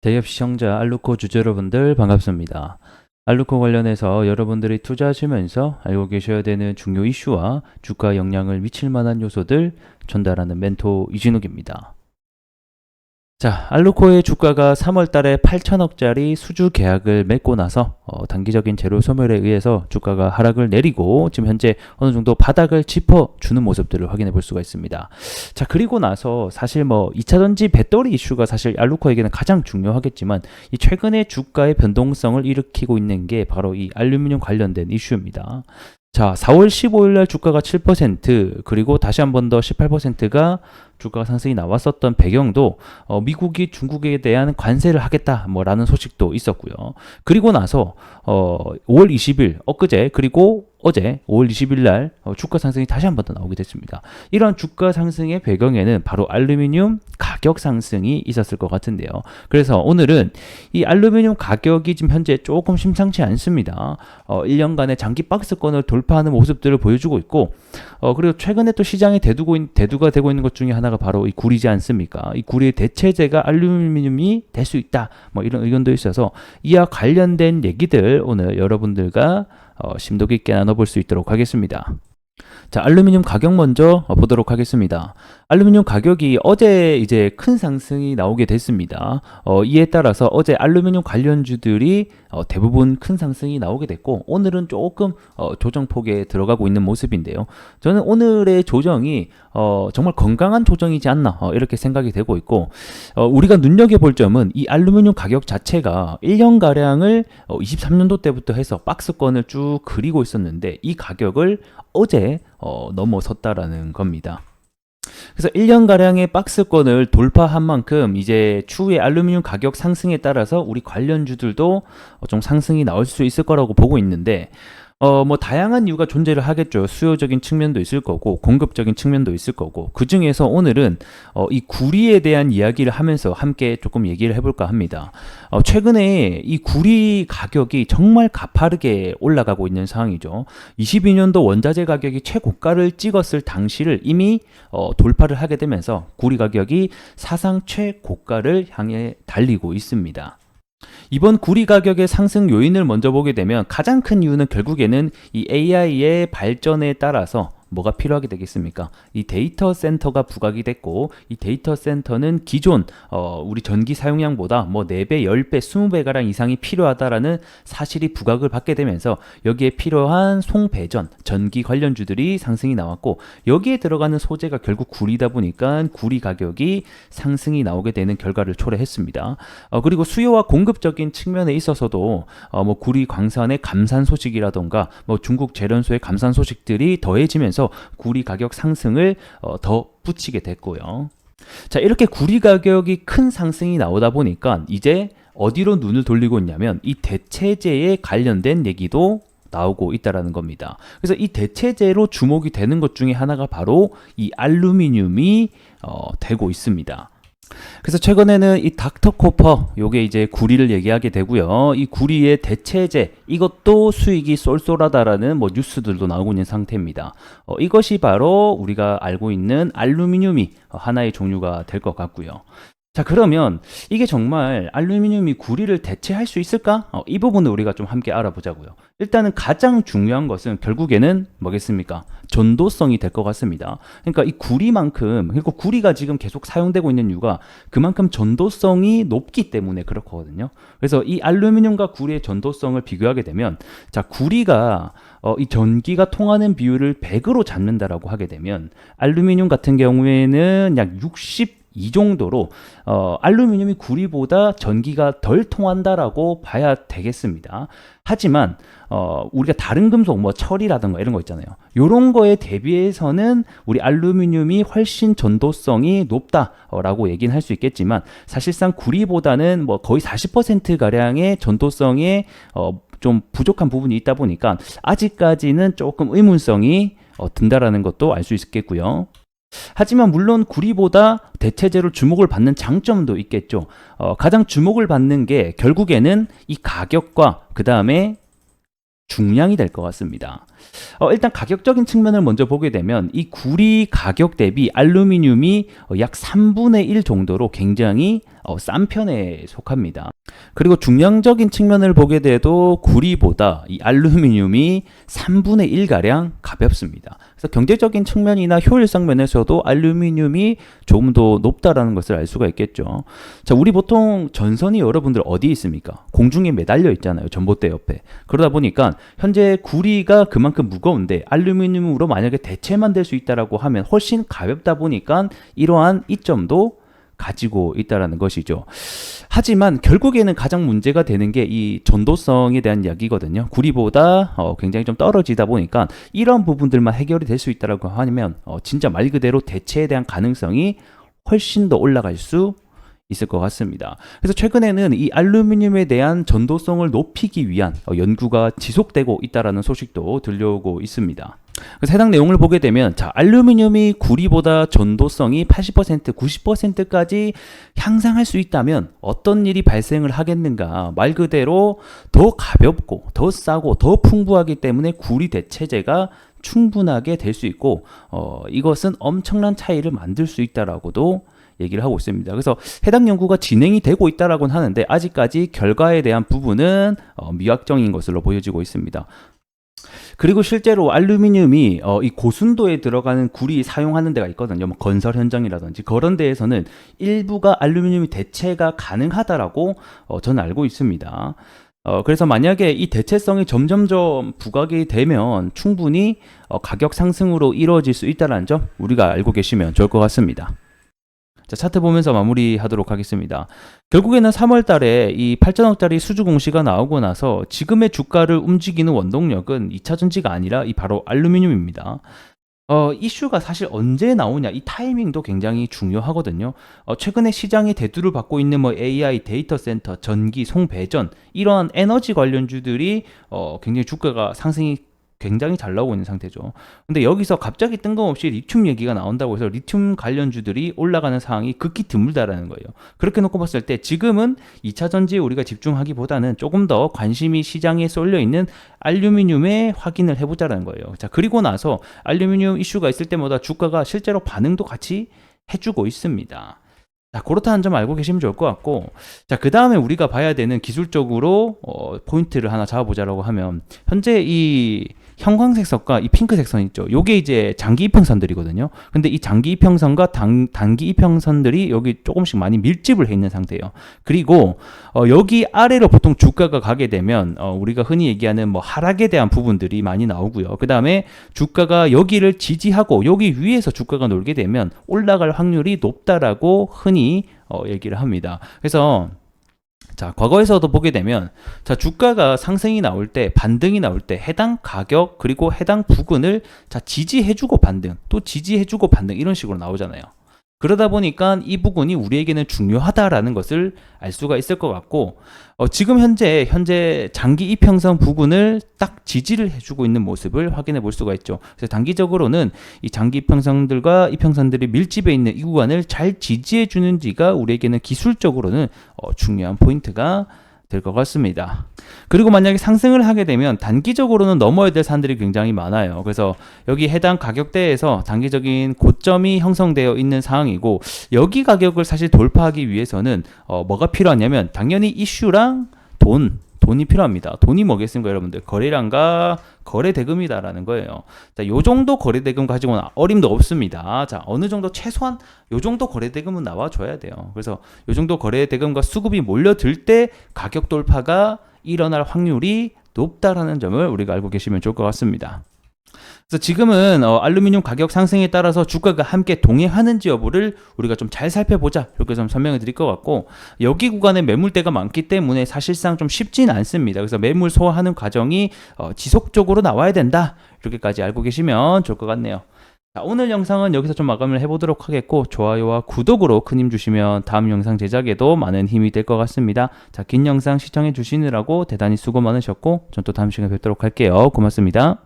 대기업 시청자 알루코 주주 여러분들 반갑습니다. 알루코 관련해서 여러분들이 투자하시면서 알고 계셔야 되는 중요 이슈와 주가 영향을 미칠 만한 요소들 전달하는 멘토 이진욱입니다. 자, 알루코의 주가가 3월 달에 8천억짜리 수주 계약을 맺고 나서 단기적인 재료 소멸에 의해서 주가가 하락을 내리고 지금 현재 어느 정도 바닥을 짚어주는 모습들을 확인해 볼 수가 있습니다. 자, 그리고 나서 사실 2차전지 배터리 이슈가 사실 알루코에게는 가장 중요하겠지만 이 최근에 주가의 변동성을 일으키고 있는 게 바로 이 알루미늄 관련된 이슈입니다. 자, 4월 15일 날 주가가 7% 그리고 다시 한 번 더 18%가 주가 상승이 나왔었던 배경도 미국이 중국에 대한 관세를 하겠다 라는 소식도 있었고요. 그리고 나서 5월 20일 엊그제 그리고 어제 5월 20일 날 주가 상승이 다시 한 번 더 나오게 됐습니다. 이런 주가 상승의 배경에는 바로 알루미늄 가격 상승이 있었을 것 같은데요. 그래서 오늘은 이 알루미늄 가격이 지금 현재 조금 심상치 않습니다. 1년간의 장기 박스권을 돌파하는 모습들을 보여주고 있고 그리고 최근에 또 시장에 대두가 되고 있는 것 중에 하나가 바로 이 구리지 않습니까? 이 구리의 대체제가 알루미늄이 될 수 있다. 이런 의견도 있어서 이와 관련된 얘기들 오늘 여러분들과 심도 깊게 나눠볼 수 있도록 하겠습니다. 자, 알루미늄 가격 먼저 보도록 하겠습니다. 알루미늄 가격이 어제 이제 큰 상승이 나오게 됐습니다. 이에 따라서 어제 알루미늄 관련주들이 대부분 큰 상승이 나오게 됐고 오늘은 조금 조정폭에 들어가고 있는 모습인데요. 저는 오늘의 조정이 정말 건강한 조정이지 않나 이렇게 생각이 되고 있고 우리가 눈여겨볼 점은 이 알루미늄 가격 자체가 1년가량을 23년도 때부터 해서 박스권을 쭉 그리고 있었는데 이 가격을 어제 넘어섰다라는 겁니다. 그래서 1년가량의 박스권을 돌파한 만큼 이제 추후에 알루미늄 가격 상승에 따라서 우리 관련주들도 좀 상승이 나올 수 있을 거라고 보고 있는데 다양한 이유가 존재를 하겠죠. 수요적인 측면도 있을 거고 공급적인 측면도 있을 거고 그 중에서 오늘은 이 구리에 대한 이야기를 하면서 함께 조금 얘기를 해볼까 합니다. 최근에 이 구리 가격이 정말 가파르게 올라가고 있는 상황이죠. 22년도 원자재 가격이 최고가를 찍었을 당시를 이미 돌파를 하게 되면서 구리 가격이 사상 최고가를 향해 달리고 있습니다. 이번 구리 가격의 상승 요인을 먼저 보게 되면 가장 큰 이유는 결국에는 이 AI의 발전에 따라서 뭐가 필요하게 되겠습니까? 이 데이터 센터가 부각이 됐고 이 데이터 센터는 기존 우리 전기 사용량보다 4배, 10배, 20배가량 이상이 필요하다라는 사실이 부각을 받게 되면서 여기에 필요한 송배전, 전기 관련주들이 상승이 나왔고 여기에 들어가는 소재가 결국 구리다 보니까 구리 가격이 상승이 나오게 되는 결과를 초래했습니다. 그리고 수요와 공급적인 측면에 있어서도 구리 광산의 감산 소식이라던가 중국 재련소의 감산 소식들이 더해지면서 구리 가격 상승을 더 붙이게 됐고요. 자, 이렇게 구리 가격이 큰 상승이 나오다 보니까 이제 어디로 눈을 돌리고 있냐면 이 대체재에 관련된 얘기도 나오고 있다라는 겁니다. 그래서 이 대체재로 주목이 되는 것 중에 하나가 바로 이 알루미늄이 되고 있습니다. 그래서 최근에는 이 닥터코퍼 요게 이제 구리를 얘기하게 되고요. 이 구리의 대체재 이것도 수익이 쏠쏠하다라는 뉴스들도 나오고 있는 상태입니다. 이것이 바로 우리가 알고 있는 알루미늄이 하나의 종류가 될 것 같고요. 자, 그러면 이게 정말 알루미늄이 구리를 대체할 수 있을까? 이 부분을 우리가 좀 함께 알아보자고요. 일단은 가장 중요한 것은 결국에는 뭐겠습니까? 전도성이 될 것 같습니다. 그러니까 이 구리만큼, 그리고 구리가 지금 계속 사용되고 있는 이유가 그만큼 전도성이 높기 때문에 그렇거든요. 그래서 이 알루미늄과 구리의 전도성을 비교하게 되면 자, 구리가 이 전기가 통하는 비율을 100으로 잡는다라고 하게 되면 알루미늄 같은 경우에는 약 62 정도로 알루미늄이 구리보다 전기가 덜 통한다라고 봐야 되겠습니다. 하지만 우리가 다른 금속 철이라든가 이런 거 있잖아요. 이런 거에 대비해서는 우리 알루미늄이 훨씬 전도성이 높다라고 얘기는 할 수 있겠지만 사실상 구리보다는 거의 40%가량의 전도성에 좀 부족한 부분이 있다 보니까 아직까지는 조금 의문성이 든다라는 것도 알 수 있겠고요. 하지만 물론 구리보다 대체재로 주목을 받는 장점도 있겠죠. 가장 주목을 받는 게 결국에는 이 가격과 그 다음에 중량이 될 것 같습니다. 일단 가격적인 측면을 먼저 보게 되면 이 구리 가격 대비 알루미늄이 약 3분의 1 정도로 굉장히 싼 편에 속합니다. 그리고 중량적인 측면을 보게 돼도 구리보다 이 알루미늄이 3분의 1가량 가볍습니다. 그래서 경제적인 측면이나 효율성 면에서도 알루미늄이 조금 더 높다라는 것을 알 수가 있겠죠. 자, 우리 보통 전선이 여러분들 어디에 있습니까? 공중에 매달려 있잖아요. 전봇대 옆에. 그러다 보니까 현재 구리가 그만큼 무거운데 알루미늄으로 만약에 대체만 될 수 있다라고 하면 훨씬 가볍다 보니까 이러한 이점도 가지고 있다라는 것이죠. 하지만 결국에는 가장 문제가 되는 게 이 전도성에 대한 이야기거든요. 구리보다 굉장히 좀 떨어지다 보니까 이런 부분들만 해결이 될 수 있다라고 하면 진짜 말 그대로 대체에 대한 가능성이 훨씬 더 올라갈 수 있을 것 같습니다. 그래서 최근에는 이 알루미늄에 대한 전도성을 높이기 위한 연구가 지속되고 있다라는 소식도 들려오고 있습니다. 그래서 해당 내용을 보게 되면 자, 알루미늄이 구리보다 전도성이 80%, 90%까지 향상할 수 있다면 어떤 일이 발생을 하겠는가? 말 그대로 더 가볍고 더 싸고 더 풍부하기 때문에 구리 대체재가 충분하게 될 수 있고 이것은 엄청난 차이를 만들 수 있다라고도 얘기를 하고 있습니다. 그래서 해당 연구가 진행이 되고 있다라고는 하는데 아직까지 결과에 대한 부분은 미확정인 것으로 보여지고 있습니다. 그리고 실제로 알루미늄이 이 고순도에 들어가는 구리 사용하는 데가 있거든요. 뭐 건설 현장이라든지 그런 데에서는 일부가 알루미늄이 대체가 가능하다라고 저는 알고 있습니다. 그래서 만약에 이 대체성이 점점점 부각이 되면 충분히 가격 상승으로 이루어질 수 있다는 점 우리가 알고 계시면 좋을 것 같습니다. 자, 차트 보면서 마무리하도록 하겠습니다. 결국에는 3월 달에 이 8천억짜리 수주 공시가 나오고 나서 지금의 주가를 움직이는 원동력은 2차 전지가 아니라 이 바로 알루미늄입니다. 이슈가 사실 언제 나오냐 이 타이밍도 굉장히 중요하거든요. 최근에 시장에 대두를 받고 있는 뭐 AI, 데이터 센터, 전기, 송배전 이러한 에너지 관련주들이 굉장히 주가가 상승이 굉장히 잘 나오고 있는 상태죠. 근데 여기서 갑자기 뜬금없이 리튬 얘기가 나온다고 해서 리튬 관련주들이 올라가는 상황이 극히 드물다라는 거예요. 그렇게 놓고 봤을 때 지금은 2차 전지에 우리가 집중하기보다는 조금 더 관심이 시장에 쏠려 있는 알루미늄에 확인을 해보자라는 거예요. 자, 그리고 나서 알루미늄 이슈가 있을 때마다 주가가 실제로 반응도 같이 해주고 있습니다. 자, 그렇다는 점 알고 계시면 좋을 것 같고, 자, 그 다음에 우리가 봐야 되는 기술적으로 포인트를 하나 잡아보자라고 하면 현재 이 형광색 선과 이 핑크색 선 있죠. 요게 이제 장기 이평선들이거든요. 근데 이 장기 이평선과 단기 이평선들이 여기 조금씩 많이 밀집을 해 있는 상태예요. 그리고 여기 아래로 보통 주가가 가게 되면 우리가 흔히 얘기하는 뭐 하락에 대한 부분들이 많이 나오고요. 그 다음에 주가가 여기를 지지하고 여기 위에서 주가가 놀게 되면 올라갈 확률이 높다라고 흔히 얘기를 합니다. 그래서 자, 과거에서도 보게 되면 자, 주가가 상승이 나올 때, 반등이 나올 때 해당 가격 그리고 해당 부근을 자, 지지해주고 반등, 또 지지해주고 반등 이런 식으로 나오잖아요. 그러다 보니까 이 부분이 우리에게는 중요하다라는 것을 알 수가 있을 것 같고 지금 현재 장기 이평선 부근을 딱 지지를 해주고 있는 모습을 확인해 볼 수가 있죠. 그래서 단기적으로는 이 장기 이평선들과 이평선들이 밀집해 있는 이 구간을 잘 지지해 주는지가 우리에게는 기술적으로는 중요한 포인트가 될 것 같습니다. 그리고 만약에 상승을 하게 되면 단기적으로는 넘어야 될 산들이 굉장히 많아요. 그래서 여기 해당 가격대에서 단기적인 고점이 형성되어 있는 상황이고 여기 가격을 사실 돌파하기 위해서는 뭐가 필요하냐면 당연히 이슈랑 돈이 필요합니다. 돈이 뭐겠습니까, 여러분들? 거래량과 거래 대금이다라는 거예요. 자, 요 정도 거래 대금 가지고는 어림도 없습니다. 자, 어느 정도 최소한 요 정도 거래 대금은 나와줘야 돼요. 그래서 요 정도 거래 대금과 수급이 몰려들 때 가격 돌파가 일어날 확률이 높다라는 점을 우리가 알고 계시면 좋을 것 같습니다. 그래서 지금은 알루미늄 가격 상승에 따라서 주가가 함께 동행하는지 여부를 우리가 좀 잘 살펴보자 이렇게 좀 설명을 드릴 것 같고 여기 구간에 매물대가 많기 때문에 사실상 좀 쉽지는 않습니다. 그래서 매물 소화하는 과정이 지속적으로 나와야 된다 이렇게까지 알고 계시면 좋을 것 같네요. 자, 오늘 영상은 여기서 좀 마감을 해보도록 하겠고 좋아요와 구독으로 큰 힘 주시면 다음 영상 제작에도 많은 힘이 될 것 같습니다. 자, 긴 영상 시청해 주시느라고 대단히 수고 많으셨고 전 또 다음 시간에 뵙도록 할게요. 고맙습니다.